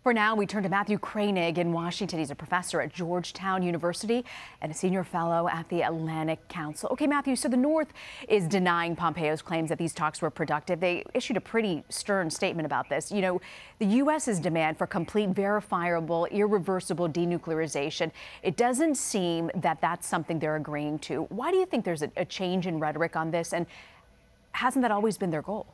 For now, we turn to Matthew Kroenig in Washington. He's a professor at Georgetown University and a senior fellow at the Atlantic Council. Okay, Matthew, so the North is denying Pompeo's claims that these talks were productive. They issued a pretty stern statement about this. You know, the U.S.'s demand for complete, verifiable, irreversible denuclearization, it doesn't seem that that's something they're agreeing to. Why do you think there's a change in rhetoric on this, and hasn't that always been their goal?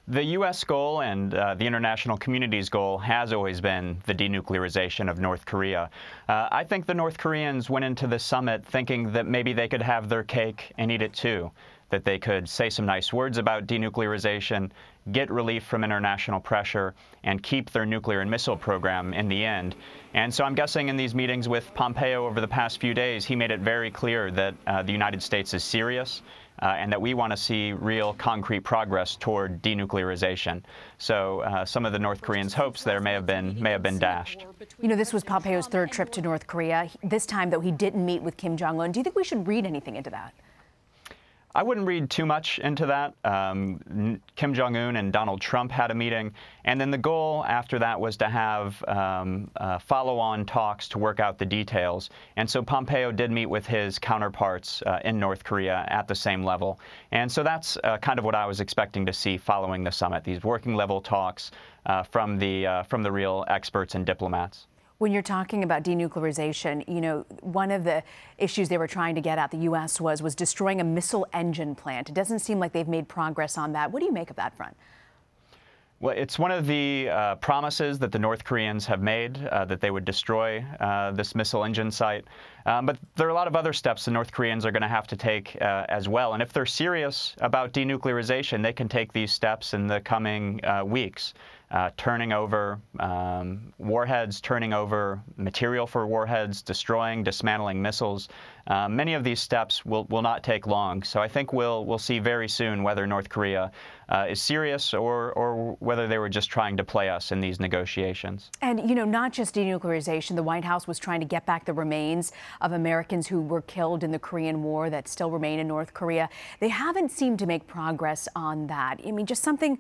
The U.S. goal and the international community's goal has always been the denuclearization of North Korea. I think the North Koreans went into this summit thinking that maybe they could have their cake and eat it too, that they could say some nice words about denuclearization, get relief from international pressure, and keep their nuclear and missile program in the end. And so I'm guessing in these meetings with Pompeo over the past few days, he made it very clear that the United States is serious and that we want to see real concrete progress toward denuclearization. So some of the North Koreans' hopes there may have been dashed. You know, this was Pompeo's third trip to North Korea. This time, though, he didn't meet with Kim Jong-un. Do you think we should read anything into that? I wouldn't read too much into that. Kim Jong-un and Donald Trump had a meeting, and then the goal after that was to have follow-on talks to work out the details. And so Pompeo did meet with his counterparts in North Korea at the same level. And so that's kind of what I was expecting to see following the summit, these working-level talks from the real experts and diplomats. When you're talking about denuclearization, you know, one of the issues they were trying to get at, the U.S. was destroying a missile engine plant. It doesn't seem like they've made progress on that. What do you make of that front? Well, it's one of the promises that the North Koreans have made, that they would destroy this missile engine site. But there are a lot of other steps the North Koreans are going to have to take as well. And if they're serious about denuclearization, they can take these steps in the coming weeks. Turning over warheads, turning over material for warheads, destroying, dismantling missiles. Many of these steps will not take long. So I think we'll see very soon whether North Korea is serious or whether they were just trying to play us in these negotiations. And, you know, not just denuclearization. The White House was trying to get back the remains of Americans who were killed in the Korean War that still remain in North Korea. They haven't seemed to make progress on that. I mean, just something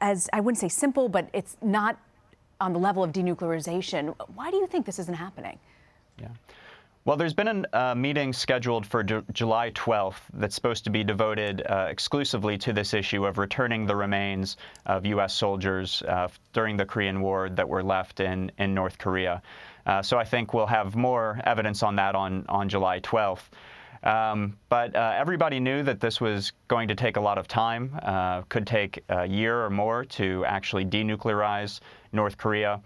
as, I wouldn't say simple, but it's not on the level of denuclearization. Why do you think this isn't happening? Yeah. Well, there's been a meeting scheduled for July 12th that's supposed to be devoted exclusively to this issue of returning the remains of U.S. soldiers during the Korean War that were left in North Korea. So I think we'll have more evidence on that on July 12th. But everybody knew that this was going to take a lot of time, could take a year or more to actually denuclearize North Korea.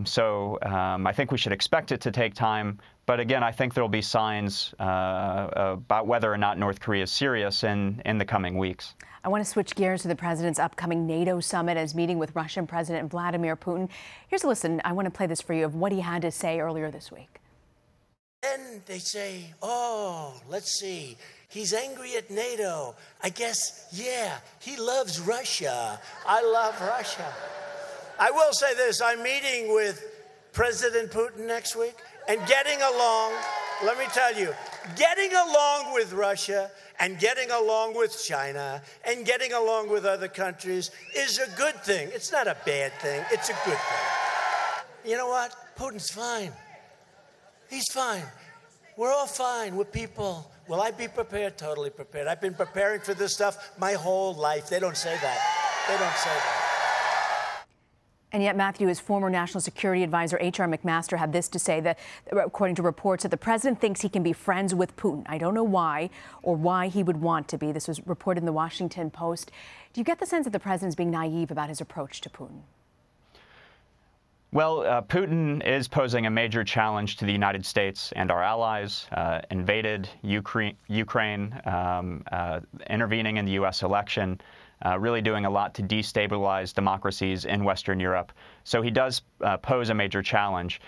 So I think we should expect it to take time. But again, I think there will be signs about whether or not North Korea is serious in the coming weeks. I want to switch gears to the president's upcoming NATO summit as meeting with Russian President Vladimir Putin. Here's a listen. I want to play this for you of what he had to say earlier this week. Then they say, oh, let's see, he's angry at NATO. I guess, yeah, he loves Russia. I love Russia. I will say this, I'm meeting with President Putin next week and getting along, let me tell you, getting along with Russia and getting along with China and getting along with other countries is a good thing. It's not a bad thing, it's a good thing. You know what? Putin's fine. He's fine. We're all fine. We're people. Will I be prepared? Totally prepared. I've been preparing for this stuff my whole life. They don't say that. They don't say that. And yet, Matthew, his former National Security Advisor H.R. McMaster had this to say, that, according to reports, that the president thinks he can be friends with Putin. I don't know why or why he would want to be. This was reported in the Washington Post. Do you get the sense that the president's being naive about his approach to Putin? Well, Putin is posing a major challenge to the United States and our allies, invaded Ukraine, intervening in the U.S. election, really doing a lot to destabilize democracies in Western Europe. So he does pose a major challenge.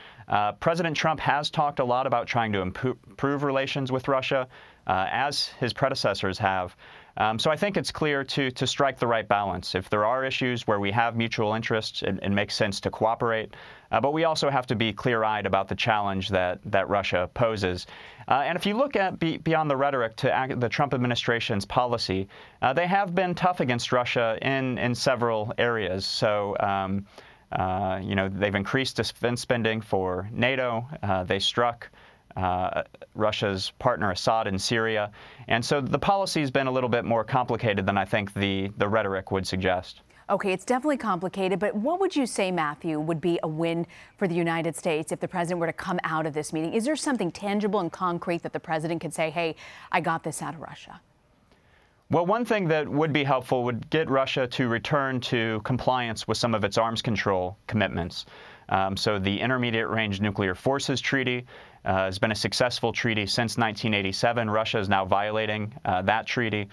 President Trump has talked a lot about trying to improve relations with Russia, as his predecessors have. So I think it's clear to strike the right balance. If there are issues where we have mutual interests, it makes sense to cooperate. But we also have to be clear-eyed about the challenge that Russia poses. And if you look at beyond the rhetoric to the Trump administration's policy, they have been tough against Russia in several areas. So They've increased defense spending for NATO. They struck Russia's partner Assad in Syria. And so the policy has been a little bit more complicated than I think the rhetoric would suggest. Okay, it's definitely complicated, but what would you say, Matthew, would be a win for the United States if the president were to come out of this meeting? Is there something tangible and concrete that the president could say, hey, I got this out of Russia? Well, one thing that would be helpful would get Russia to return to compliance with some of its arms control commitments. So the Intermediate Range Nuclear Forces Treaty has been a successful treaty since 1987. Russia is now violating that treaty.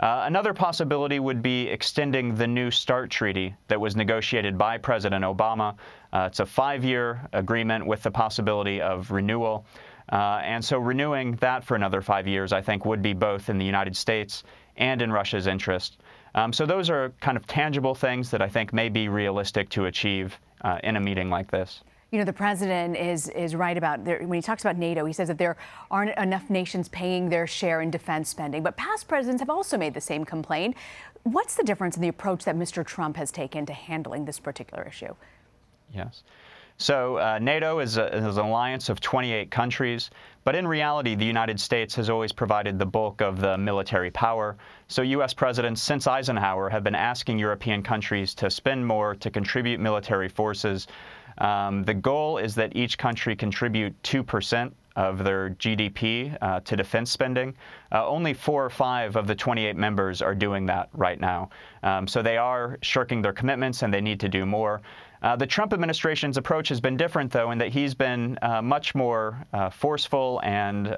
Another possibility would be extending the New START treaty that was negotiated by President Obama. It's a 5-year agreement with the possibility of renewal. And so renewing that for another 5 years, I think, would be both in the United States and in Russia's interest. So those are kind of tangible things that I think may be realistic to achieve in a meeting like this. You know, the president is right about when he talks about NATO, he says that there aren't enough nations paying their share in defense spending. But past presidents have also made the same complaint. What's the difference in the approach that Mr. Trump has taken to handling this particular issue? Yes. So NATO is an alliance of 28 countries, but in reality, the United States has always provided the bulk of the military power. So U.S. presidents since Eisenhower have been asking European countries to spend more to contribute military forces. The goal is that each country contribute 2% of their GDP to defense spending. Only 4 or 5 of the 28 members are doing that right now. So they are shirking their commitments, and they need to do more. The Trump administration's approach has been different, though, in that he's been much more forceful and,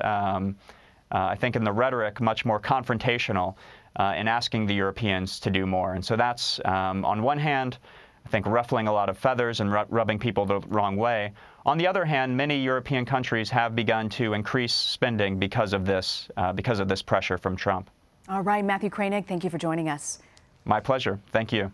I think in the rhetoric, much more confrontational in asking the Europeans to do more. And so that's, on one hand, I think ruffling a lot of feathers and rubbing people the wrong way. On the other hand, many European countries have begun to increase spending because of this pressure from Trump. All right, Matthew Kroenig, thank you for joining us. My pleasure. Thank you.